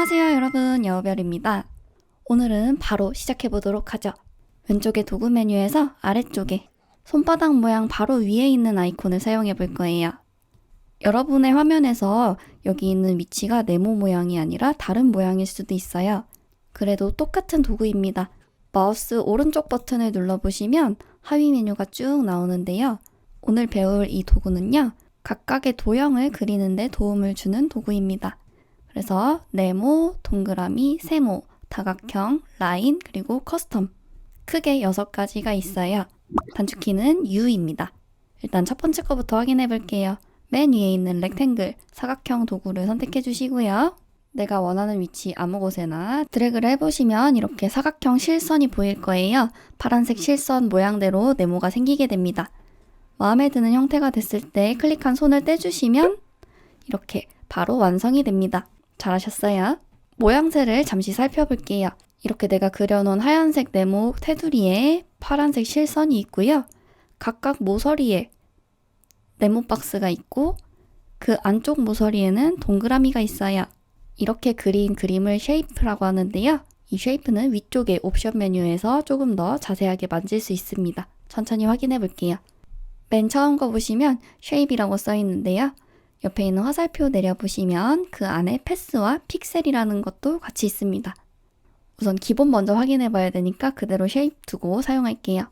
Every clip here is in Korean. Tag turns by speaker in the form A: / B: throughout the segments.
A: 안녕하세요 여러분, 여우별입니다. 오늘은 바로 시작해보도록 하죠. 왼쪽의 도구 메뉴에서 아래쪽에 손바닥 모양 바로 위에 있는 아이콘을 사용해 볼 거예요. 여러분의 화면에서 여기 있는 위치가 네모 모양이 아니라 다른 모양일 수도 있어요. 그래도 똑같은 도구입니다. 마우스 오른쪽 버튼을 눌러보시면 하위 메뉴가 쭉 나오는데요. 오늘 배울 이 도구는요, 각각의 도형을 그리는 데 도움을 주는 도구입니다. 그래서 네모, 동그라미, 세모, 다각형, 라인, 그리고 커스텀 크게 6가지가 있어요. 단축키는 U입니다. 일단 첫 번째 거부터 확인해 볼게요. 맨 위에 있는 렉탱글, 사각형 도구를 선택해 주시고요. 내가 원하는 위치 아무 곳에나 드래그를 해보시면 이렇게 사각형 실선이 보일 거예요. 파란색 실선 모양대로 네모가 생기게 됩니다. 마음에 드는 형태가 됐을 때 클릭한 손을 떼주시면 이렇게 바로 완성이 됩니다. 잘하셨어요. 모양새를 잠시 살펴볼게요. 이렇게 내가 그려놓은 하얀색 네모 테두리에 파란색 실선이 있고요. 각각 모서리에 네모 박스가 있고 그 안쪽 모서리에는 동그라미가 있어요. 이렇게 그린 그림을 쉐이프라고 하는데요. 이 쉐이프는 위쪽의 옵션 메뉴에서 조금 더 자세하게 만질 수 있습니다. 천천히 확인해 볼게요. 맨 처음 거 보시면 쉐입이라고 써 있는데요. 옆에 있는 화살표 내려보시면 그 안에 패스와 픽셀이라는 것도 같이 있습니다. 우선 기본 먼저 확인해 봐야 되니까 그대로 쉐입 두고 사용할게요.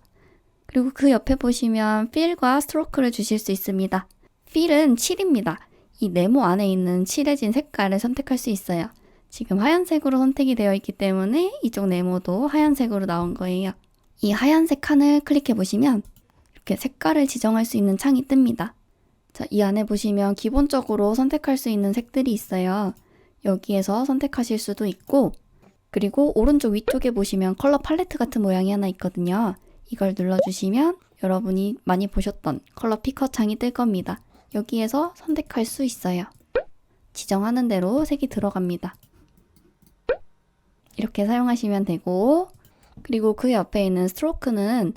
A: 그리고 그 옆에 보시면 필과 스트로크를 주실 수 있습니다. 필은 칠입니다. 이 네모 안에 있는 칠해진 색깔을 선택할 수 있어요. 지금 하얀색으로 선택이 되어 있기 때문에 이쪽 네모도 하얀색으로 나온 거예요. 이 하얀색 칸을 클릭해 보시면 이렇게 색깔을 지정할 수 있는 창이 뜹니다. 자, 이 안에 보시면 기본적으로 선택할 수 있는 색들이 있어요. 여기에서 선택하실 수도 있고, 그리고 오른쪽 위쪽에 보시면 컬러 팔레트 같은 모양이 하나 있거든요. 이걸 눌러주시면 여러분이 많이 보셨던 컬러 피커 창이 뜰 겁니다. 여기에서 선택할 수 있어요. 지정하는 대로 색이 들어갑니다. 이렇게 사용하시면 되고, 그리고 그 옆에 있는 스트로크는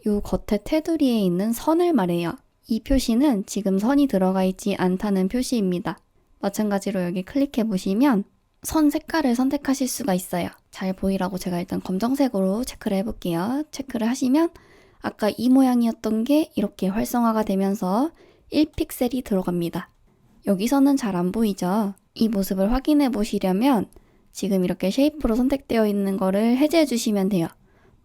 A: 이 겉에 테두리에 있는 선을 말해요. 이 표시는 지금 선이 들어가 있지 않다는 표시입니다. 마찬가지로 여기 클릭해 보시면 선 색깔을 선택하실 수가 있어요. 잘 보이라고 제가 일단 검정색으로 체크를 해볼게요. 체크를 하시면 아까 이 모양이었던 게 이렇게 활성화가 되면서 1픽셀이 들어갑니다. 여기서는 잘 안 보이죠? 이 모습을 확인해 보시려면 지금 이렇게 쉐이프로 선택되어 있는 거를 해제해 주시면 돼요.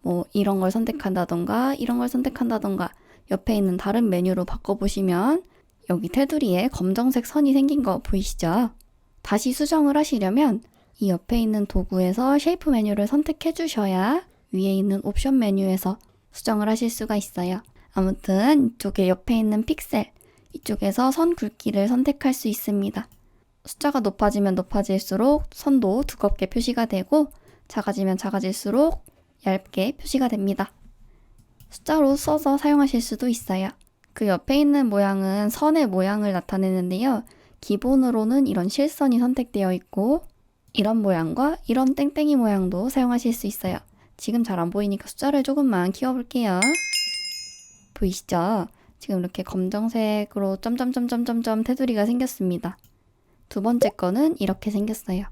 A: 뭐 이런 걸 선택한다던가 이런 걸 선택한다던가 옆에 있는 다른 메뉴로 바꿔보시면 여기 테두리에 검정색 선이 생긴 거 보이시죠? 다시 수정을 하시려면 이 옆에 있는 도구에서 쉐이프 메뉴를 선택해 주셔야 위에 있는 옵션 메뉴에서 수정을 하실 수가 있어요. 아무튼 이쪽에 옆에 있는 픽셀, 이쪽에서 선 굵기를 선택할 수 있습니다. 숫자가 높아지면 높아질수록 선도 두껍게 표시가 되고 작아지면 작아질수록 얇게 표시가 됩니다. 숫자로 써서 사용하실 수도 있어요. 그 옆에 있는 모양은 선의 모양을 나타내는데요. 기본으로는 이런 실선이 선택되어 있고 이런 모양과 이런 땡땡이 모양도 사용하실 수 있어요. 지금 잘 안 보이니까 숫자를 조금만 키워볼게요. 보이시죠? 지금 이렇게 검정색으로 점점점점점점 테두리가 생겼습니다. 두 번째 거는 이렇게 생겼어요.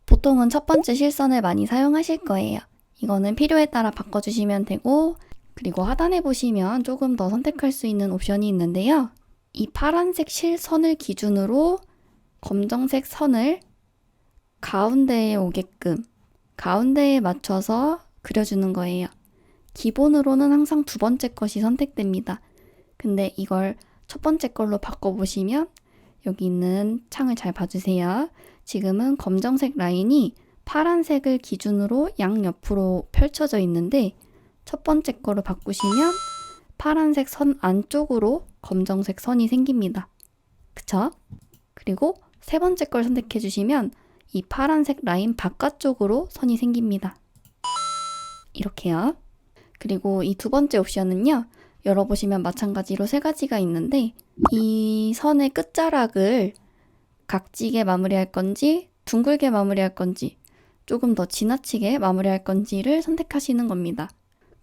A: 보통은 첫 번째 실선을 많이 사용하실 거예요. 이거는 필요에 따라 바꿔주시면 되고, 그리고 하단에 보시면 조금 더 선택할 수 있는 옵션이 있는데요. 이 파란색 실선을 기준으로 검정색 선을 가운데에 오게끔 가운데에 맞춰서 그려주는 거예요. 기본으로는 항상 두 번째 것이 선택됩니다. 근데 이걸 첫 번째 걸로 바꿔보시면 여기 있는 창을 잘 봐주세요. 지금은 검정색 라인이 파란색을 기준으로 양옆으로 펼쳐져 있는데 첫 번째 거로 바꾸시면 파란색 선 안쪽으로 검정색 선이 생깁니다. 그쵸? 그리고 세 번째 걸 선택해 주시면 이 파란색 라인 바깥쪽으로 선이 생깁니다. 이렇게요. 그리고 이 두 번째 옵션은요. 열어보시면 마찬가지로 3가지가 있는데 이 선의 끝자락을 각지게 마무리할 건지 둥글게 마무리할 건지 조금 더 지나치게 마무리할 건지를 선택하시는 겁니다.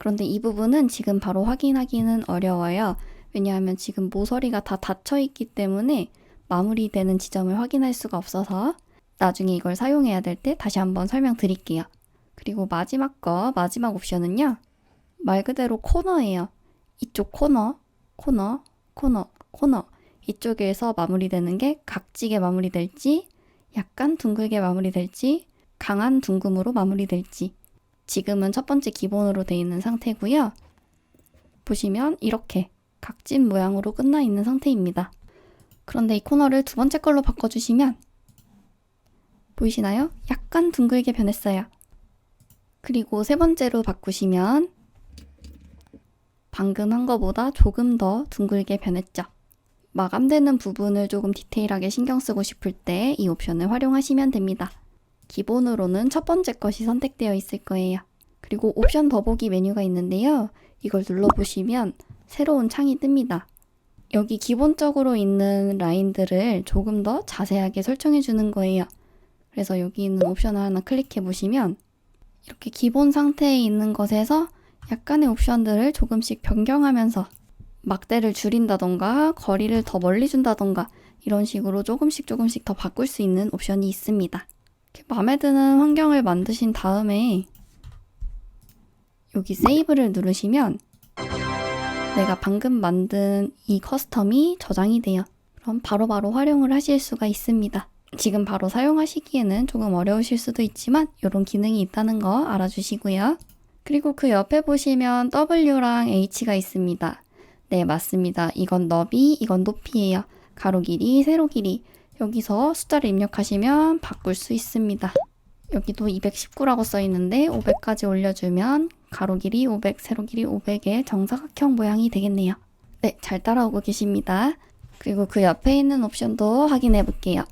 A: 그런데 이 부분은 지금 바로 확인하기는 어려워요. 왜냐하면 지금 모서리가 다 닫혀 있기 때문에 마무리되는 지점을 확인할 수가 없어서 나중에 이걸 사용해야 될 때 다시 한번 설명드릴게요. 그리고 마지막 옵션은요. 말 그대로 코너예요. 이쪽 코너 이쪽에서 마무리되는 게 각지게 마무리될지 약간 둥글게 마무리될지 강한 둥금으로 마무리될지 지금은 첫 번째 기본으로 되어 있는 상태고요. 보시면 이렇게 각진 모양으로 끝나 있는 상태입니다. 그런데 이 코너를 두 번째 걸로 바꿔주시면 보이시나요? 약간 둥글게 변했어요. 그리고 세 번째로 바꾸시면 방금 한 거보다 조금 더 둥글게 변했죠. 마감되는 부분을 조금 디테일하게 신경 쓰고 싶을 때 이 옵션을 활용하시면 됩니다. 기본으로는 첫 번째 것이 선택되어 있을 거예요. 그리고 옵션 더보기 메뉴가 있는데요. 이걸 눌러보시면 새로운 창이 뜹니다. 여기 기본적으로 있는 라인들을 조금 더 자세하게 설정해 주는 거예요. 그래서 여기 있는 옵션을 하나 클릭해 보시면 이렇게 기본 상태에 있는 것에서 약간의 옵션들을 조금씩 변경하면서 막대를 줄인다던가 거리를 더 멀리 준다던가 이런 식으로 조금씩 더 바꿀 수 있는 옵션이 있습니다. 이렇게 마음에 드는 환경을 만드신 다음에 여기 세이브를 누르시면 내가 방금 만든 이 커스텀이 저장이 돼요. 그럼 바로바로 활용을 하실 수가 있습니다. 지금 바로 사용하시기에는 조금 어려우실 수도 있지만 이런 기능이 있다는 거 알아주시고요. 그리고 그 옆에 보시면 W랑 H가 있습니다. 네, 맞습니다. 이건 너비, 이건 높이예요. 가로 길이, 세로 길이. 여기서 숫자를 입력하시면 바꿀 수 있습니다. 여기도 219라고 써 있는데 500까지 올려주면 가로 길이 500, 세로 길이 500의 정사각형 모양이 되겠네요. 네, 잘 따라오고 계십니다. 그리고 그 옆에 있는 옵션도 확인해 볼게요.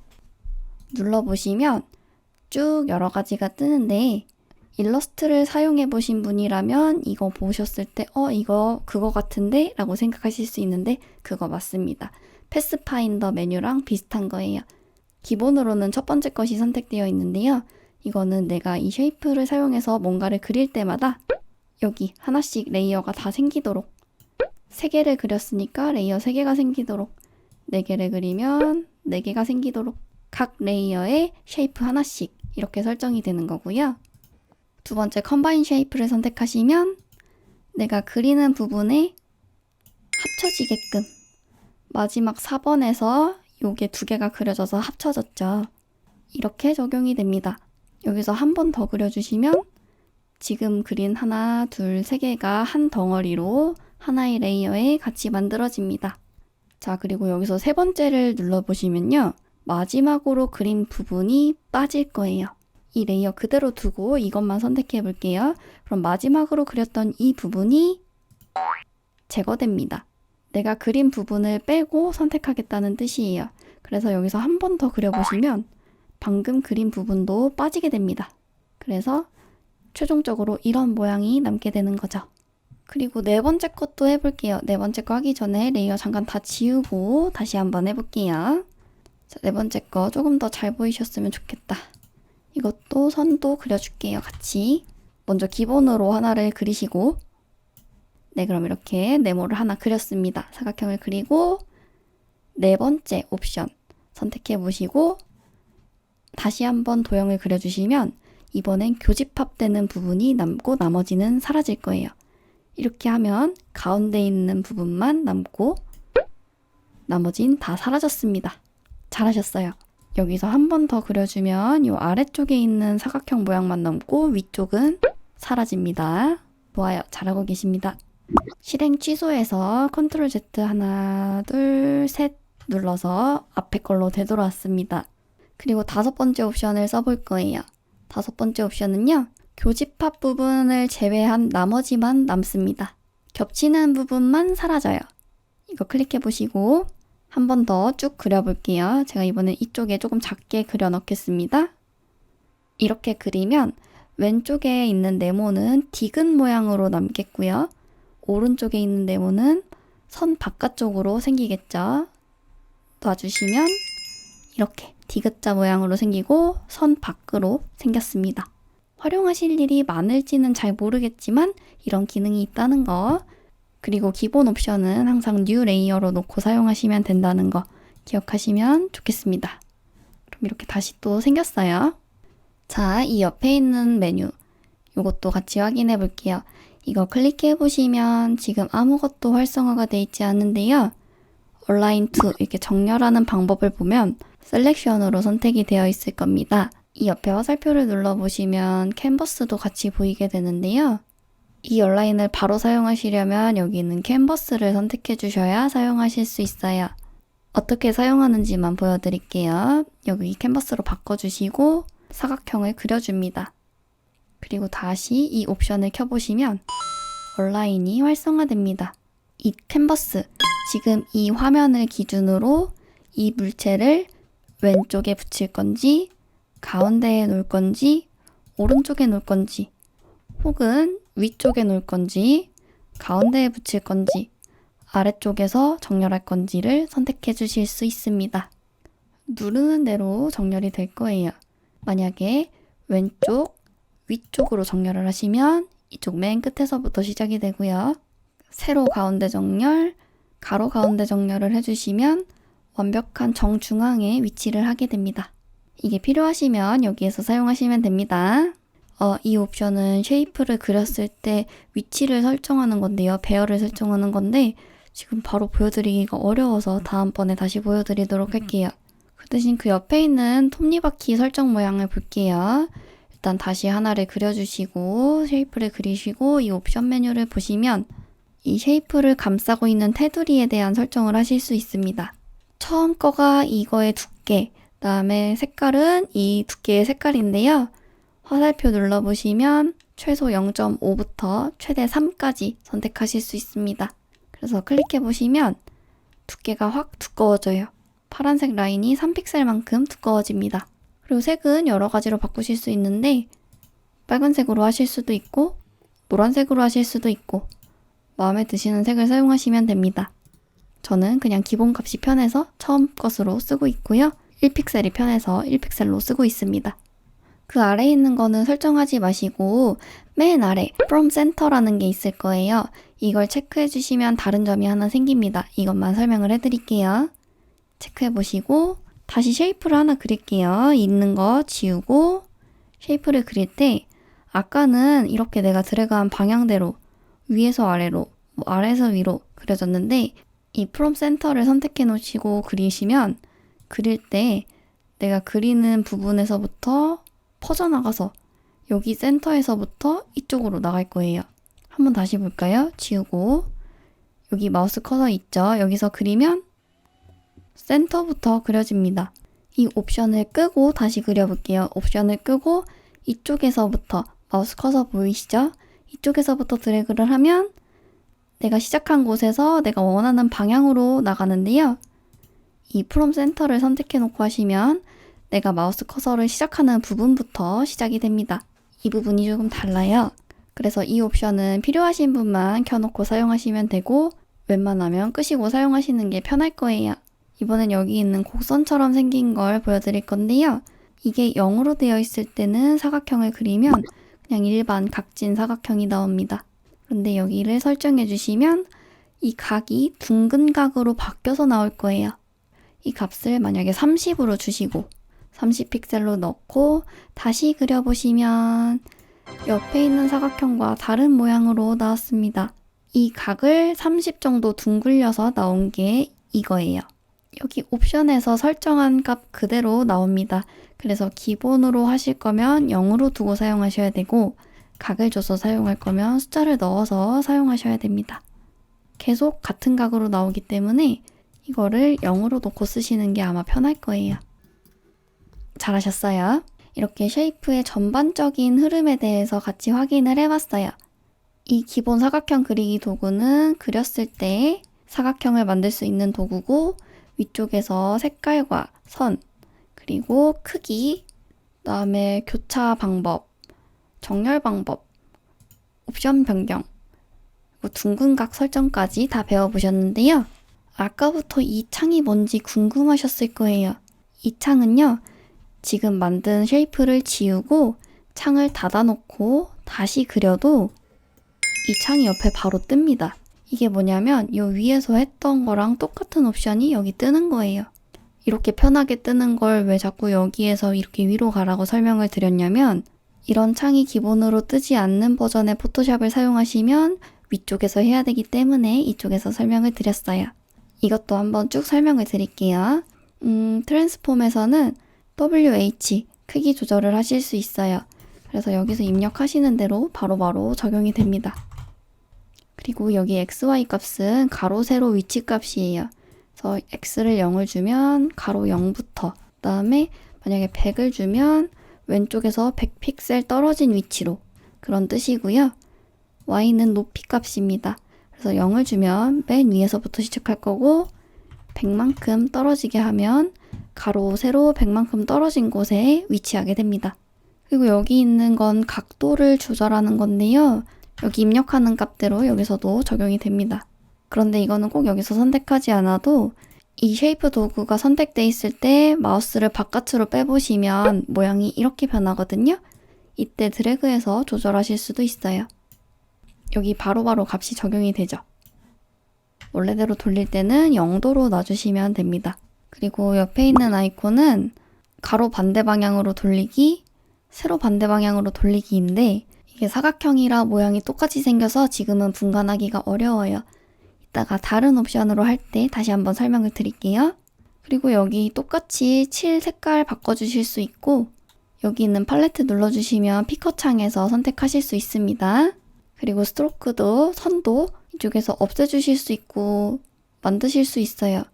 A: 눌러보시면 쭉 여러 가지가 뜨는데 일러스트를 사용해 보신 분이라면 이거 보셨을 때 이거 그거 같은데? 라고 생각하실 수 있는데 그거 맞습니다. 패스파인더 메뉴랑 비슷한 거예요. 기본으로는 첫 번째 것이 선택되어 있는데요. 이거는 내가 이 쉐이프를 사용해서 뭔가를 그릴 때마다 여기 하나씩 레이어가 다 생기도록 3개를 그렸으니까 레이어 3개가 생기도록 4개를 그리면 4개가 생기도록 각 레이어에 쉐이프 하나씩 이렇게 설정이 되는 거고요. 두 번째 컴바인 쉐이프를 선택하시면 내가 그리는 부분에 합쳐지게끔 마지막 4번에서 요게 2개가 그려져서 합쳐졌죠. 이렇게 적용이 됩니다. 여기서 한 번 더 그려주시면 지금 그린 하나, 둘, 3개가 한 덩어리로 하나의 레이어에 같이 만들어집니다. 자, 그리고 여기서 세 번째를 눌러보시면요. 마지막으로 그린 부분이 빠질 거예요. 이 레이어 그대로 두고 이것만 선택해 볼게요. 그럼 마지막으로 그렸던 이 부분이 제거됩니다. 내가 그린 부분을 빼고 선택하겠다는 뜻이에요. 그래서 여기서 한 번 더 그려보시면 방금 그린 부분도 빠지게 됩니다. 그래서 최종적으로 이런 모양이 남게 되는 거죠. 그리고 네 번째 것도 해볼게요. 네 번째 거 하기 전에 레이어 잠깐 다 지우고 다시 한번 해볼게요. 자, 네 번째 거 조금 더 잘 보이셨으면 좋겠다. 이것도 선도 그려줄게요. 같이. 먼저 기본으로 하나를 그리시고 네, 그럼 이렇게 네모를 하나 그렸습니다. 사각형을 그리고 네 번째 옵션 선택해 보시고 다시 한번 도형을 그려주시면 이번엔 교집합되는 부분이 남고 나머지는 사라질 거예요. 이렇게 하면 가운데 있는 부분만 남고 나머진 다 사라졌습니다. 잘하셨어요. 여기서 한 번 더 그려주면 이 아래쪽에 있는 사각형 모양만 남고 위쪽은 사라집니다. 좋아요. 잘하고 계십니다. 실행 취소해서 컨트롤 Z 하나, 둘, 셋 눌러서 앞에 걸로 되돌아왔습니다. 그리고 다섯 번째 옵션을 써볼 거예요. 다섯 번째 옵션은요. 교집합 부분을 제외한 나머지만 남습니다. 겹치는 부분만 사라져요. 이거 클릭해 보시고 한 번 더 쭉 그려볼게요. 제가 이번엔 이쪽에 조금 작게 그려 넣겠습니다. 이렇게 그리면 왼쪽에 있는 네모는 디귿 모양으로 남겠고요. 오른쪽에 있는 네모는 선 바깥쪽으로 생기겠죠. 놔주시면 이렇게 디귿자 모양으로 생기고 선 밖으로 생겼습니다. 활용하실 일이 많을지는 잘 모르겠지만 이런 기능이 있다는 거, 그리고 기본 옵션은 항상 뉴 레이어로 놓고 사용하시면 된다는 거 기억하시면 좋겠습니다. 그럼 이렇게 다시 또 생겼어요. 자, 이 옆에 있는 메뉴 이것도 같이 확인해 볼게요. 이거 클릭해 보시면 지금 아무것도 활성화가 돼 있지 않은데요. Align to 이렇게 정렬하는 방법을 보면 셀렉션으로 선택이 되어 있을 겁니다. 이 옆에 화살표를 눌러보시면 캔버스도 같이 보이게 되는데요. 이 얼라인을 바로 사용하시려면 여기 있는 캔버스를 선택해 주셔야 사용하실 수 있어요. 어떻게 사용하는지만 보여드릴게요. 여기 캔버스로 바꿔주시고 사각형을 그려줍니다. 그리고 다시 이 옵션을 켜보시면 얼라인이 활성화됩니다. 이 캔버스, 지금 이 화면을 기준으로 이 물체를 왼쪽에 붙일 건지 가운데에 놓을 건지 오른쪽에 놓을 건지 혹은 위쪽에 놓을 건지 가운데에 붙일 건지 아래쪽에서 정렬할 건지를 선택해 주실 수 있습니다. 누르는 대로 정렬이 될 거예요. 만약에 왼쪽, 위쪽으로 정렬을 하시면 이쪽 맨 끝에서부터 시작이 되고요. 세로 가운데 정렬, 가로 가운데 정렬을 해주시면 완벽한 정중앙에 위치를 하게 됩니다. 이게 필요하시면 여기에서 사용하시면 됩니다. 이 옵션은 쉐이프를 그렸을 때 위치를 설정하는 건데요. 배열을 설정하는 건데 지금 바로 보여드리기가 어려워서 다음번에 다시 보여드리도록 할게요. 그 대신 그 옆에 있는 톱니바퀴 설정 모양을 볼게요. 일단 다시 하나를 그려주시고 쉐이프를 그리시고 이 옵션 메뉴를 보시면 이 쉐이프를 감싸고 있는 테두리에 대한 설정을 하실 수 있습니다. 처음 거가 이거의 두께, 그다음에 색깔은 이 두께의 색깔인데요. 화살표 눌러보시면 최소 0.5부터 최대 3까지 선택하실 수 있습니다. 그래서 클릭해보시면 두께가 확 두꺼워져요. 파란색 라인이 3픽셀만큼 두꺼워집니다. 그리고 색은 여러 가지로 바꾸실 수 있는데 빨간색으로 하실 수도 있고 노란색으로 하실 수도 있고 마음에 드시는 색을 사용하시면 됩니다. 저는 그냥 기본값이 편해서 처음 것으로 쓰고 있고요. 1픽셀이 편해서 1픽셀로 쓰고 있습니다. 그 아래에 있는 거는 설정하지 마시고 맨 아래 From Center라는 게 있을 거예요. 이걸 체크해 주시면 다른 점이 하나 생깁니다. 이것만 설명을 해드릴게요. 체크해 보시고 다시 쉐이프를 하나 그릴게요. 있는 거 지우고 쉐이프를 그릴 때 아까는 이렇게 내가 드래그한 방향대로 위에서 아래로 아래에서 위로 그려졌는데 이 From Center를 선택해 놓으시고 그리시면 그릴 때 내가 그리는 부분에서부터 퍼져나가서 여기 센터에서부터 이쪽으로 나갈 거예요. 한번 다시 볼까요? 지우고 여기 마우스 커서 있죠? 여기서 그리면 센터부터 그려집니다. 이 옵션을 끄고 다시 그려볼게요. 옵션을 끄고 이쪽에서부터 마우스 커서 보이시죠? 이쪽에서부터 드래그를 하면 내가 시작한 곳에서 내가 원하는 방향으로 나가는데요. 이 프롬 센터를 선택해 놓고 하시면 내가 마우스 커서를 시작하는 부분부터 시작이 됩니다. 이 부분이 조금 달라요. 그래서 이 옵션은 필요하신 분만 켜놓고 사용하시면 되고 웬만하면 끄시고 사용하시는 게 편할 거예요. 이번엔 여기 있는 곡선처럼 생긴 걸 보여드릴 건데요. 이게 0으로 되어 있을 때는 사각형을 그리면 그냥 일반 각진 사각형이 나옵니다. 그런데 여기를 설정해 주시면 이 각이 둥근 각으로 바뀌어서 나올 거예요. 이 값을 만약에 30으로 주시고 30픽셀로 넣고 다시 그려보시면 옆에 있는 사각형과 다른 모양으로 나왔습니다. 이 각을 30 정도 둥글려서 나온 게 이거예요. 여기 옵션에서 설정한 값 그대로 나옵니다. 그래서 기본으로 하실 거면 0으로 두고 사용하셔야 되고 각을 줘서 사용할 거면 숫자를 넣어서 사용하셔야 됩니다. 계속 같은 각으로 나오기 때문에 이거를 0으로 놓고 쓰시는 게 아마 편할 거예요. 잘하셨어요. 이렇게 쉐이프의 전반적인 흐름에 대해서 같이 확인을 해봤어요. 이 기본 사각형 그리기 도구는 그렸을 때 사각형을 만들 수 있는 도구고 위쪽에서 색깔과 선, 그리고 크기, 그다음에 교차 방법, 정렬 방법, 옵션 변경, 그리고 둥근 각 설정까지 다 배워보셨는데요. 아까부터 이 창이 뭔지 궁금하셨을 거예요. 이 창은요, 지금 만든 쉐이프를 지우고 창을 닫아놓고 다시 그려도 이 창이 옆에 바로 뜹니다. 이게 뭐냐면 이 위에서 했던 거랑 똑같은 옵션이 여기 뜨는 거예요. 이렇게 편하게 뜨는 걸 왜 자꾸 여기에서 이렇게 위로 가라고 설명을 드렸냐면 이런 창이 기본으로 뜨지 않는 버전의 포토샵을 사용하시면 위쪽에서 해야 되기 때문에 이쪽에서 설명을 드렸어요. 이것도 한번 쭉 설명을 드릴게요. 트랜스폼에서는 WH 크기 조절을 하실 수 있어요. 그래서 여기서 입력하시는 대로 바로바로 적용이 됩니다. 그리고 여기 XY 값은 가로, 세로 위치 값이에요. 그래서 X를 0을 주면 가로 0부터, 그 다음에 만약에 100을 주면 왼쪽에서 100픽셀 떨어진 위치로, 그런 뜻이고요. Y는 높이 값입니다. 그래서 0을 주면 맨 위에서부터 시작할 거고 100만큼 떨어지게 하면 가로, 세로 100만큼 떨어진 곳에 위치하게 됩니다. 그리고 여기 있는 건 각도를 조절하는 건데요. 여기 입력하는 값대로 여기서도 적용이 됩니다. 그런데 이거는 꼭 여기서 선택하지 않아도 이 쉐이프 도구가 선택돼 있을 때 마우스를 바깥으로 빼보시면 모양이 이렇게 변하거든요. 이때 드래그해서 조절하실 수도 있어요. 여기 바로바로 값이 적용이 되죠. 원래대로 돌릴 때는 0도로 놔주시면 됩니다. 그리고 옆에 있는 아이콘은 가로 반대 방향으로 돌리기, 세로 반대 방향으로 돌리기인데 이게 사각형이라 모양이 똑같이 생겨서 지금은 분간하기가 어려워요. 이따가 다른 옵션으로 할 때 다시 한번 설명을 드릴게요. 그리고 여기 똑같이 칠 색깔 바꿔주실 수 있고 여기 있는 팔레트 눌러주시면 피커 창에서 선택하실 수 있습니다. 그리고 스트로크도 선도 이쪽에서 없애주실 수 있고 만드실 수 있어요.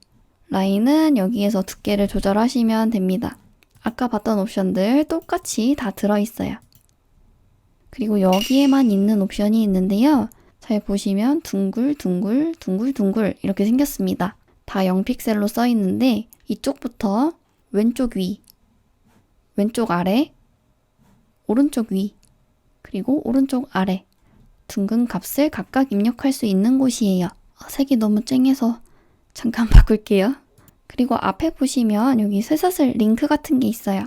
A: 라인은 여기에서 두께를 조절하시면 됩니다. 아까 봤던 옵션들 똑같이 다 들어있어요. 그리고 여기에만 있는 옵션이 있는데요. 잘 보시면 둥글둥글 둥글둥글 이렇게 생겼습니다. 다 0픽셀로 써 있는데 이쪽부터 왼쪽 위, 왼쪽 아래, 오른쪽 위, 그리고 오른쪽 아래 둥근 값을 각각 입력할 수 있는 곳이에요. 색이 너무 쨍해서 잠깐 바꿀게요. 그리고 앞에 보시면 여기 쇠사슬 링크 같은 게 있어요.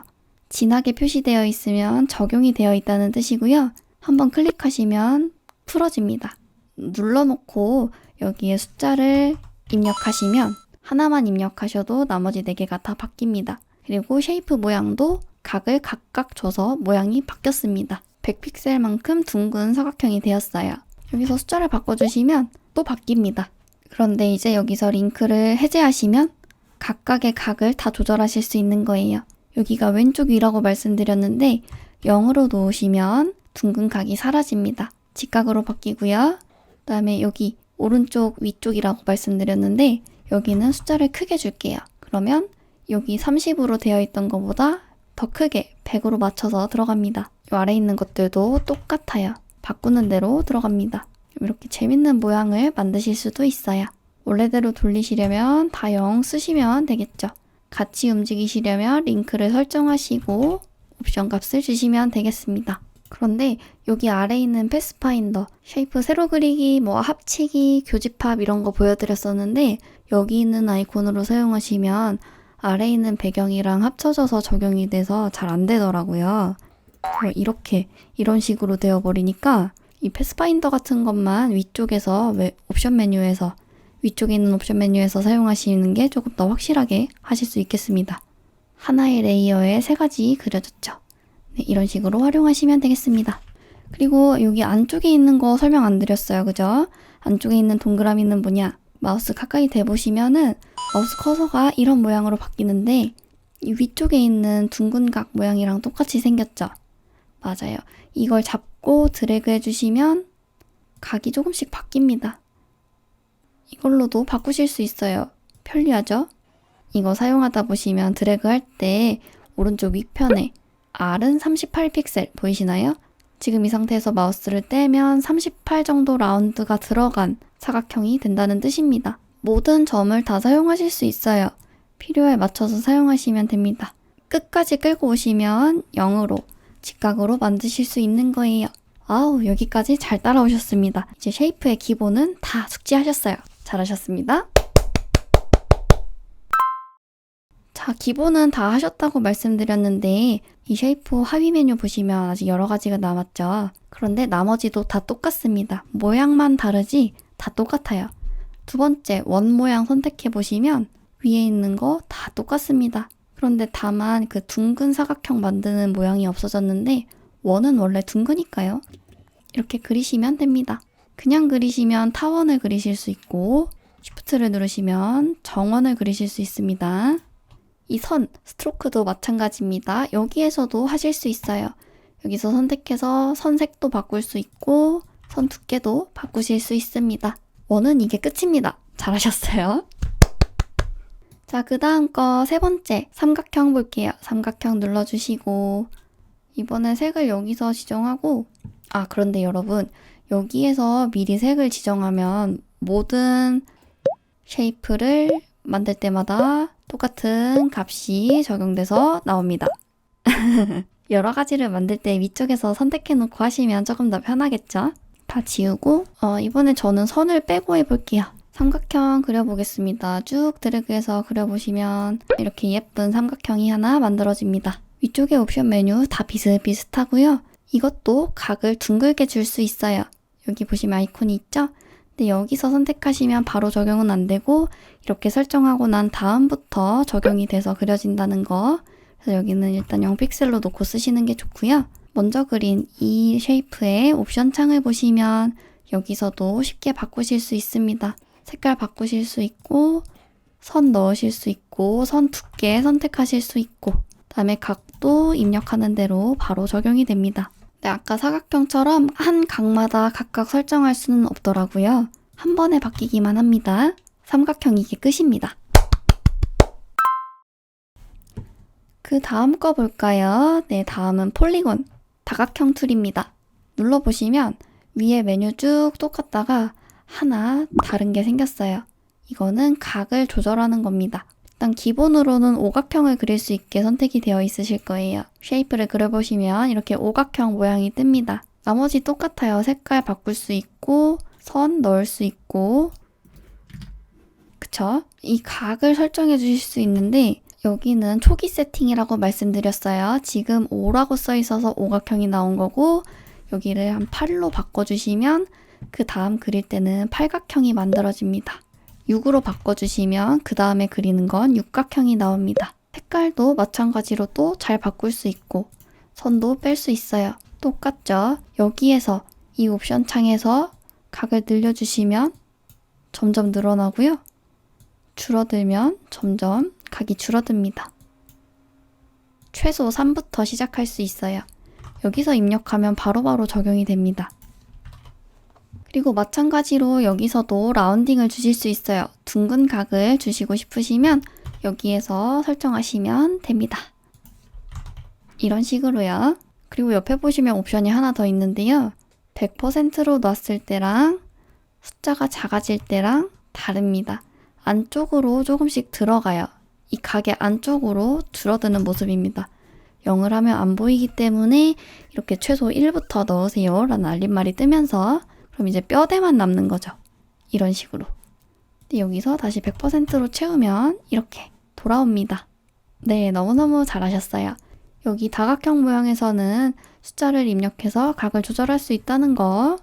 A: 진하게 표시되어 있으면 적용이 되어 있다는 뜻이고요. 한번 클릭하시면 풀어집니다. 눌러놓고 여기에 숫자를 입력하시면 하나만 입력하셔도 나머지 4개가 다 바뀝니다. 그리고 쉐이프 모양도 각을 각각 줘서 모양이 바뀌었습니다. 100픽셀만큼 둥근 사각형이 되었어요. 여기서 숫자를 바꿔주시면 또 바뀝니다. 그런데 이제 여기서 링크를 해제하시면 각각의 각을 다 조절하실 수 있는 거예요. 여기가 왼쪽 위라고 말씀드렸는데 0으로 놓으시면 둥근 각이 사라집니다. 직각으로 바뀌고요. 그 다음에 여기 오른쪽 위쪽이라고 말씀드렸는데 여기는 숫자를 크게 줄게요. 그러면 여기 30으로 되어 있던 것보다 더 크게 100으로 맞춰서 들어갑니다. 이 아래 있는 것들도 똑같아요. 바꾸는 대로 들어갑니다. 이렇게 재밌는 모양을 만드실 수도 있어요. 원래대로 돌리시려면 다 0 쓰시면 되겠죠. 같이 움직이시려면 링크를 설정하시고 옵션 값을 주시면 되겠습니다. 그런데 여기 아래에 있는 패스파인더, 쉐이프 세로 그리기, 합치기, 교집합 이런 거 보여드렸었는데 여기 있는 아이콘으로 사용하시면 아래에 있는 배경이랑 합쳐져서 적용이 돼서 잘 안 되더라고요. 이런 식으로 되어버리니까 이 패스파인더 같은 것만 위쪽에서 옵션 메뉴에서 위쪽에 있는 옵션 메뉴에서 사용하시는 게 조금 더 확실하게 하실 수 있겠습니다. 하나의 레이어에 3가지 그려졌죠. 네, 이런 식으로 활용하시면 되겠습니다. 그리고 여기 안쪽에 있는 거 설명 안 드렸어요. 그죠? 안쪽에 있는 동그라미는 뭐냐? 마우스 가까이 대보시면은 마우스 커서가 이런 모양으로 바뀌는데 이 위쪽에 있는 둥근 각 모양이랑 똑같이 생겼죠? 맞아요. 이걸 잡고 드래그 해주시면 각이 조금씩 바뀝니다. 이걸로도 바꾸실 수 있어요. 편리하죠? 이거 사용하다 보시면 드래그 할 때 오른쪽 위편에 R은 38픽셀 보이시나요? 지금 이 상태에서 마우스를 떼면 38 정도 라운드가 들어간 사각형이 된다는 뜻입니다. 모든 점을 다 사용하실 수 있어요. 필요에 맞춰서 사용하시면 됩니다. 끝까지 끌고 오시면 0으로 직각으로 만드실 수 있는 거예요. 아우, 여기까지 잘 따라오셨습니다. 이제 쉐이프의 기본은 다 숙지하셨어요. 잘하셨습니다. 자, 기본은 다 하셨다고 말씀드렸는데 이 쉐이프 하위 메뉴 보시면 아직 여러 가지가 남았죠. 그런데 나머지도 다 똑같습니다. 모양만 다르지 다 똑같아요. 두 번째 원 모양 선택해 보시면 위에 있는 거 다 똑같습니다. 그런데 다만 그 둥근 사각형 만드는 모양이 없어졌는데 원은 원래 둥그니까요. 이렇게 그리시면 됩니다. 그냥 그리시면 타원을 그리실 수 있고 쉬프트를 누르시면 정원을 그리실 수 있습니다. 이 선, 스트로크도 마찬가지입니다. 여기에서도 하실 수 있어요. 여기서 선택해서 선색도 바꿀 수 있고 선 두께도 바꾸실 수 있습니다. 원은 이게 끝입니다. 잘하셨어요. 자, 그 다음 거 세 번째 삼각형 볼게요. 삼각형 눌러주시고 이번엔 색을 여기서 지정하고 그런데 여러분 여기에서 미리 색을 지정하면 모든 쉐이프를 만들 때마다 똑같은 값이 적용돼서 나옵니다. 여러 가지를 만들 때 위쪽에서 선택해 놓고 하시면 조금 더 편하겠죠? 다 지우고 이번에 저는 선을 빼고 해볼게요. 삼각형 그려보겠습니다. 쭉 드래그해서 그려보시면 이렇게 예쁜 삼각형이 하나 만들어집니다. 위쪽의 옵션 메뉴 다 비슷비슷하고요. 이것도 각을 둥글게 줄 수 있어요. 여기 보시면 아이콘이 있죠? 근데 여기서 선택하시면 바로 적용은 안 되고 이렇게 설정하고 난 다음부터 적용이 돼서 그려진다는 거. 그래서 여기는 일단 0픽셀로 놓고 쓰시는 게 좋고요. 먼저 그린 이 쉐이프의 옵션 창을 보시면 여기서도 쉽게 바꾸실 수 있습니다. 색깔 바꾸실 수 있고 선 넣으실 수 있고 선 두께 선택하실 수 있고 그다음에 각도 입력하는 대로 바로 적용이 됩니다. 네, 아까 사각형처럼 한 각마다 각각 설정할 수는 없더라고요. 한 번에 바뀌기만 합니다. 삼각형 이게 끝입니다. 그 다음 거 볼까요? 네, 다음은 폴리곤 다각형 툴입니다. 눌러보시면 위에 메뉴 쭉 똑같다가 하나 다른 게 생겼어요. 이거는 각을 조절하는 겁니다. 일단 기본으로는 오각형을 그릴 수 있게 선택이 되어 있으실 거예요. 쉐이프를 그려보시면 이렇게 오각형 모양이 뜹니다. 나머지 똑같아요. 색깔 바꿀 수 있고 선 넣을 수 있고 그쵸? 이 각을 설정해 주실 수 있는데 여기는 초기 세팅이라고 말씀드렸어요. 지금 5라고 써 있어서 오각형이 나온 거고 여기를 한 8로 바꿔주시면 그 다음 그릴 때는 팔각형이 만들어집니다. 6으로 바꿔주시면 그 다음에 그리는 건 육각형이 나옵니다. 색깔도 마찬가지로 또 잘 바꿀 수 있고 선도 뺄 수 있어요. 똑같죠? 여기에서 이 옵션 창에서 각을 늘려주시면 점점 늘어나고요. 줄어들면 점점 각이 줄어듭니다. 최소 3부터 시작할 수 있어요. 여기서 입력하면 바로바로 적용이 됩니다. 그리고 마찬가지로 여기서도 라운딩을 주실 수 있어요. 둥근 각을 주시고 싶으시면 여기에서 설정하시면 됩니다. 이런 식으로요. 그리고 옆에 보시면 옵션이 하나 더 있는데요. 100%로 놨을 때랑 숫자가 작아질 때랑 다릅니다. 안쪽으로 조금씩 들어가요. 이 각의 안쪽으로 줄어드는 모습입니다. 0을 하면 안 보이기 때문에 이렇게 최소 1부터 넣으세요 라는 알림말이 뜨면서 그럼 이제 뼈대만 남는 거죠. 이런 식으로. 근데 여기서 다시 100%로 채우면 이렇게 돌아옵니다. 네, 너무너무 잘하셨어요. 여기 다각형 모양에서는 숫자를 입력해서 각을 조절할 수 있다는 거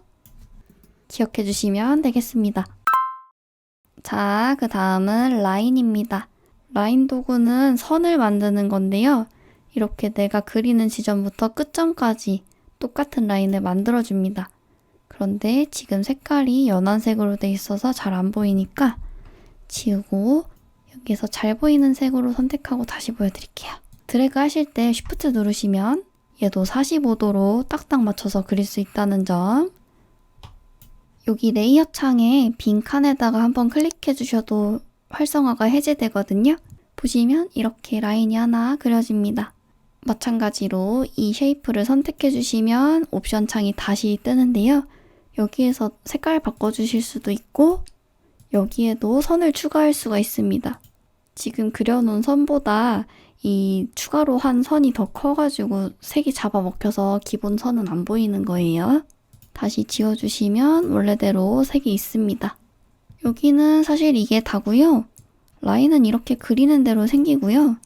A: 기억해 주시면 되겠습니다. 자, 그 다음은 라인입니다. 라인 도구는 선을 만드는 건데요. 이렇게 내가 그리는 지점부터 끝점까지 똑같은 라인을 만들어줍니다. 그런데 지금 색깔이 연한색으로 돼 있어서 잘 안 보이니까 지우고 여기서 잘 보이는 색으로 선택하고 다시 보여드릴게요. 드래그 하실 때 쉬프트 누르시면 얘도 45도로 딱딱 맞춰서 그릴 수 있다는 점. 여기 레이어 창에 빈 칸에다가 한번 클릭해 주셔도 활성화가 해제되거든요. 보시면 이렇게 라인이 하나 그려집니다. 마찬가지로 이 쉐이프를 선택해 주시면 옵션 창이 다시 뜨는데요. 여기에서 색깔 바꿔주실 수도 있고 여기에도 선을 추가할 수가 있습니다. 지금 그려놓은 선보다 이 추가로 한 선이 더 커가지고 색이 잡아먹혀서 기본 선은 안 보이는 거예요. 다시 지워주시면 원래대로 색이 있습니다. 여기는 사실 이게 다고요. 라인은 이렇게 그리는 대로 생기고요.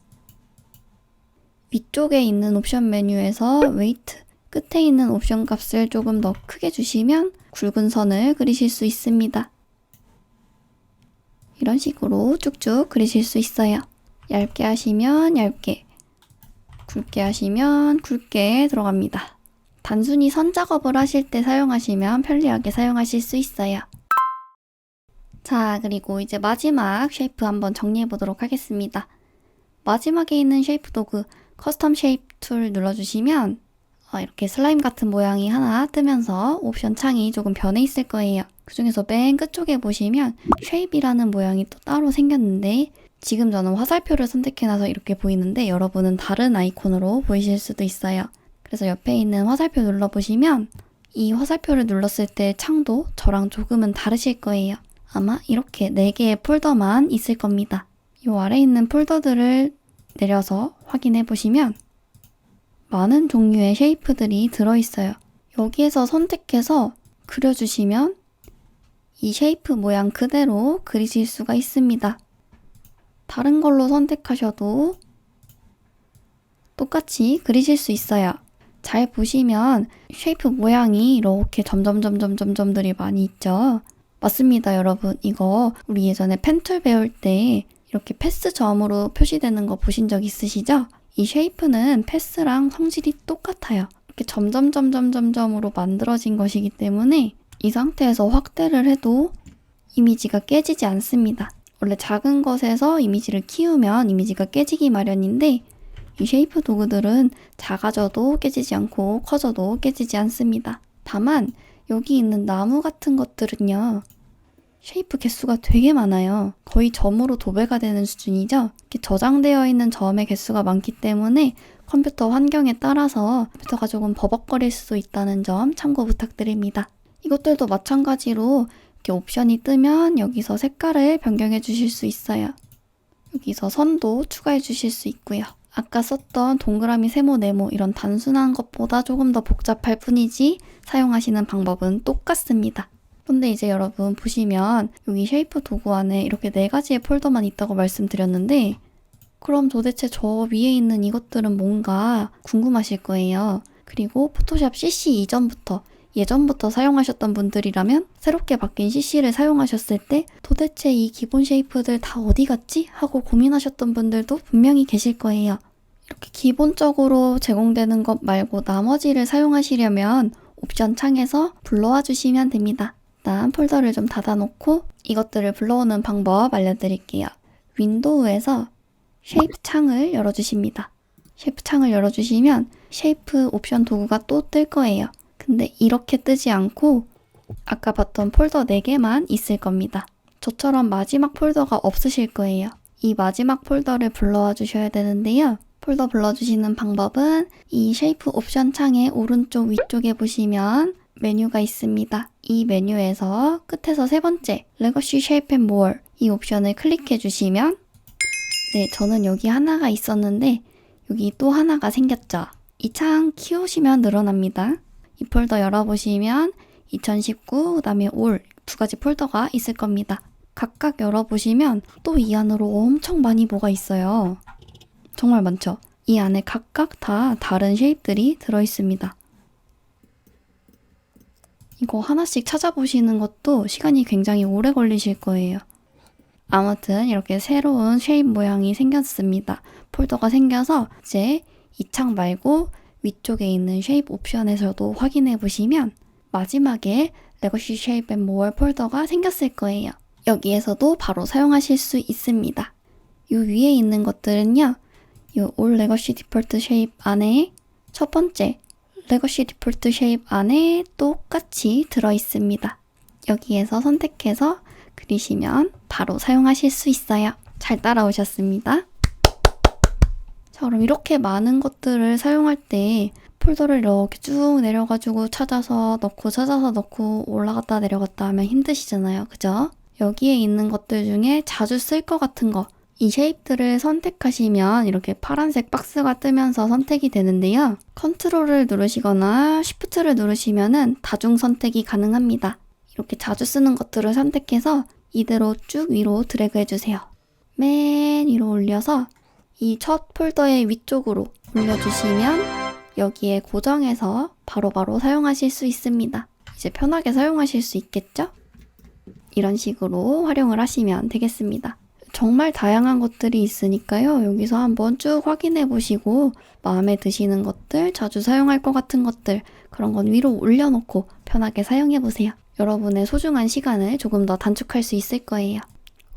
A: 위쪽에 있는 옵션 메뉴에서 웨이트 끝에 있는 옵션 값을 조금 더 크게 주시면 굵은 선을 그리실 수 있습니다. 이런 식으로 쭉쭉 그리실 수 있어요. 얇게 하시면 얇게, 굵게 하시면 굵게 들어갑니다. 단순히 선 작업을 하실 때 사용하시면 편리하게 사용하실 수 있어요. 자, 그리고 이제 마지막 쉐이프 한번 정리해 보도록 하겠습니다. 마지막에 있는 쉐이프 도구 커스텀 쉐이프 툴 눌러주시면 이렇게 슬라임 같은 모양이 하나 뜨면서 옵션 창이 조금 변해 있을 거예요. 그 중에서 맨 끝쪽에 보시면 쉐입이라는 모양이 또 따로 생겼는데 지금 저는 화살표를 선택해놔서 이렇게 보이는데 여러분은 다른 아이콘으로 보이실 수도 있어요. 그래서 옆에 있는 화살표 눌러보시면 이 화살표를 눌렀을 때 창도 저랑 조금은 다르실 거예요. 아마 이렇게 4개의 폴더만 있을 겁니다. 이 아래에 있는 폴더들을 내려서 확인해 보시면 많은 종류의 쉐이프들이 들어있어요. 여기에서 선택해서 그려주시면 이 쉐이프 모양 그대로 그리실 수가 있습니다. 다른 걸로 선택하셔도 똑같이 그리실 수 있어요. 잘 보시면 쉐이프 모양이 이렇게 점점점점점점들이 많이 있죠. 맞습니다, 여러분. 이거 우리 예전에 펜툴 배울 때 이렇게 패스 점으로 표시되는 거 보신 적 있으시죠? 이 쉐이프는 패스랑 성질이 똑같아요. 이렇게 점점점점점점으로 만들어진 것이기 때문에 이 상태에서 확대를 해도 이미지가 깨지지 않습니다. 원래 작은 것에서 이미지를 키우면 이미지가 깨지기 마련인데 이 쉐이프 도구들은 작아져도 깨지지 않고 커져도 깨지지 않습니다. 다만 여기 있는 나무 같은 것들은요. 쉐이프 개수가 되게 많아요. 거의 점으로 도배가 되는 수준이죠. 이렇게 저장되어 있는 점의 개수가 많기 때문에 컴퓨터 환경에 따라서 컴퓨터가 조금 버벅거릴 수도 있다는 점 참고 부탁드립니다. 이것들도 마찬가지로 이렇게 옵션이 뜨면 여기서 색깔을 변경해 주실 수 있어요. 여기서 선도 추가해 주실 수 있고요. 아까 썼던 동그라미, 세모, 네모 이런 단순한 것보다 조금 더 복잡할 뿐이지 사용하시는 방법은 똑같습니다. 근데 이제 여러분 보시면 여기 쉐이프 도구 안에 이렇게 4가지의 폴더만 있다고 말씀드렸는데 그럼 도대체 저 위에 있는 이것들은 뭔가 궁금하실 거예요. 그리고 포토샵 CC 이전부터 예전부터 사용하셨던 분들이라면 새롭게 바뀐 CC를 사용하셨을 때 도대체 이 기본 쉐이프들 다 어디 갔지? 하고 고민하셨던 분들도 분명히 계실 거예요. 이렇게 기본적으로 제공되는 것 말고 나머지를 사용하시려면 옵션 창에서 불러와 주시면 됩니다. 일단 폴더를 좀 닫아놓고 이것들을 불러오는 방법 알려드릴게요. 윈도우에서 쉐이프 창을 열어주십니다. 쉐이프 창을 열어주시면 쉐이프 옵션 도구가 또 뜰 거예요. 근데 이렇게 뜨지 않고 아까 봤던 폴더 4개만 있을 겁니다. 저처럼 마지막 폴더가 없으실 거예요. 이 마지막 폴더를 불러와 주셔야 되는데요. 폴더 불러주시는 방법은 이 쉐이프 옵션 창의 오른쪽 위쪽에 보시면 메뉴가 있습니다. 이 메뉴에서 끝에서 3번째 레거시 쉐이프 앤 모어 이 옵션을 클릭해 주시면 저는 여기 하나가 있었는데 여기 또 하나가 생겼죠. 이 창 키우시면 늘어납니다. 이 폴더 열어보시면 2019, 그 다음에 올 2가지 폴더가 있을 겁니다. 각각 열어보시면 또 이 안으로 엄청 많이 뭐가 있어요. 정말 많죠? 이 안에 각각 다 다른 쉐입들이 들어있습니다. 이거 하나씩 찾아보시는 것도 시간이 굉장히 오래 걸리실 거예요. 아무튼 이렇게 새로운 쉐입 모양이 생겼습니다. 폴더가 생겨서 이제 이 창 말고 위쪽에 있는 쉐입 옵션에서도 확인해 보시면 마지막에 레거시 쉐입 앤 모어 폴더가 생겼을 거예요. 여기에서도 바로 사용하실 수 있습니다. 이 위에 있는 것들은요. 이 올 레거시 디폴트 쉐입 안에 첫 번째 레거시 디폴트 쉐입 안에 똑같이 들어 있습니다. 여기에서 선택해서 그리시면 바로 사용하실 수 있어요. 잘 따라오셨습니다. 자, 그럼 이렇게 많은 것들을 사용할 때 폴더를 이렇게 쭉 내려가지고 찾아서 넣고 올라갔다 내려갔다 하면 힘드시잖아요. 그죠? 여기에 있는 것들 중에 자주 쓸 것 같은 거 이 쉐입들을 선택하시면 이렇게 파란색 박스가 뜨면서 선택이 되는데요. 컨트롤을 누르시거나 쉬프트를 누르시면은 다중 선택이 가능합니다. 이렇게 자주 쓰는 것들을 선택해서 이대로 쭉 위로 드래그 해주세요. 맨 위로 올려서 이 첫 폴더의 위쪽으로 올려주시면 여기에 고정해서 바로바로 사용하실 수 있습니다. 이제 편하게 사용하실 수 있겠죠? 이런 식으로 활용을 하시면 되겠습니다. 정말 다양한 것들이 있으니까요. 여기서 한번 쭉 확인해 보시고 마음에 드시는 것들, 자주 사용할 것 같은 것들, 그런 건 위로 올려놓고 편하게 사용해 보세요. 여러분의 소중한 시간을 조금 더 단축할 수 있을 거예요.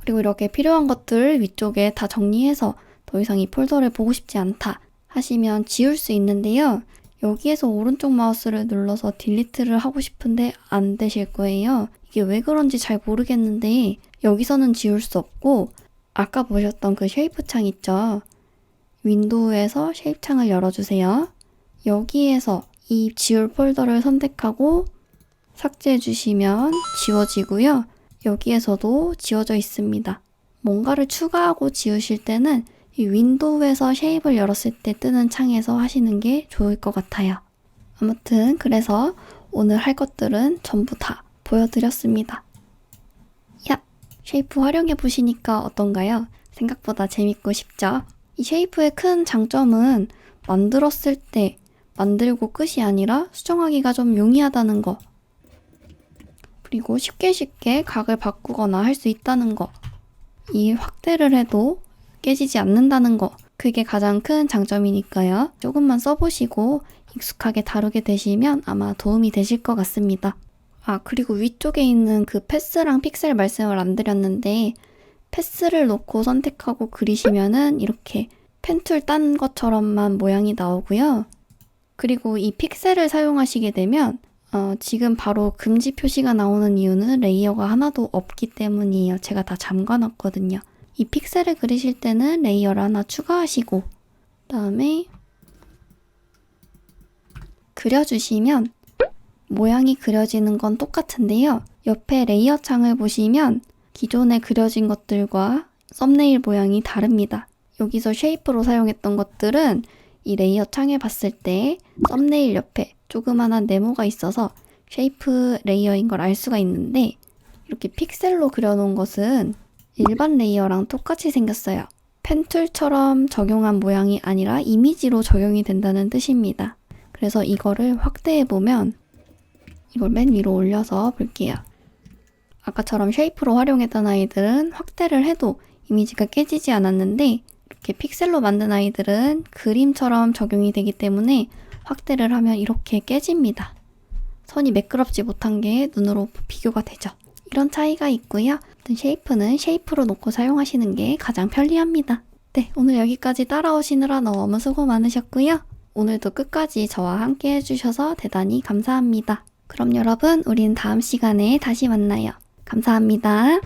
A: 그리고 이렇게 필요한 것들 위쪽에 다 정리해서 더 이상 이 폴더를 보고 싶지 않다 하시면 지울 수 있는데요. 여기에서 오른쪽 마우스를 눌러서 딜리트를 하고 싶은데 안 되실 거예요. 이게 왜 그런지 잘 모르겠는데 여기서는 지울 수 없고 아까 보셨던 그 쉐이프 창 있죠? 윈도우에서 쉐이프 창을 열어주세요. 여기에서 이 지울 폴더를 선택하고 삭제해 주시면 지워지고요. 여기에서도 지워져 있습니다. 뭔가를 추가하고 지우실 때는 이 윈도우에서 쉐입을 열었을 때 뜨는 창에서 하시는 게 좋을 것 같아요. 아무튼 그래서 오늘 할 것들은 전부 다 보여드렸습니다. 야! 쉐이프 활용해 보시니까 어떤가요? 생각보다 재밌고 쉽죠? 이 쉐이프의 큰 장점은 만들었을 때 만들고 끝이 아니라 수정하기가 좀 용이하다는 거, 그리고 쉽게 각을 바꾸거나 할 수 있다는 거, 이 확대를 해도 깨지지 않는다는 거, 그게 가장 큰 장점이니까요. 조금만 써보시고 익숙하게 다루게 되시면 아마 도움이 되실 것 같습니다. 그리고 위쪽에 있는 그 패스랑 픽셀 말씀을 안 드렸는데 패스를 놓고 선택하고 그리시면은 이렇게 펜툴 딴 것처럼만 모양이 나오고요. 그리고 이 픽셀을 사용하시게 되면 지금 바로 금지 표시가 나오는 이유는 레이어가 하나도 없기 때문이에요. 제가 다 잠가놨거든요. 이 픽셀을 그리실 때는 레이어를 하나 추가하시고 그다음에 그려주시면 모양이 그려지는 건 똑같은데요. 옆에 레이어 창을 보시면 기존에 그려진 것들과 썸네일 모양이 다릅니다. 여기서 쉐이프로 사용했던 것들은 이 레이어 창에 봤을 때 썸네일 옆에 조그만한 네모가 있어서 쉐이프 레이어인 걸 알 수가 있는데 이렇게 픽셀로 그려놓은 것은 일반 레이어랑 똑같이 생겼어요. 펜툴처럼 적용한 모양이 아니라 이미지로 적용이 된다는 뜻입니다. 그래서 이거를 확대해보면 이걸 맨 위로 올려서 볼게요. 아까처럼 쉐이프로 활용했던 아이들은 확대를 해도 이미지가 깨지지 않았는데 이렇게 픽셀로 만든 아이들은 그림처럼 적용이 되기 때문에 확대를 하면 이렇게 깨집니다. 선이 매끄럽지 못한 게 눈으로 비교가 되죠. 이런 차이가 있고요. 쉐이프는 쉐이프로 놓고 사용하시는 게 가장 편리합니다. 네, 오늘 여기까지 따라오시느라 너무 수고 많으셨고요. 오늘도 끝까지 저와 함께 해주셔서 대단히 감사합니다. 그럼 여러분, 우린 다음 시간에 다시 만나요. 감사합니다.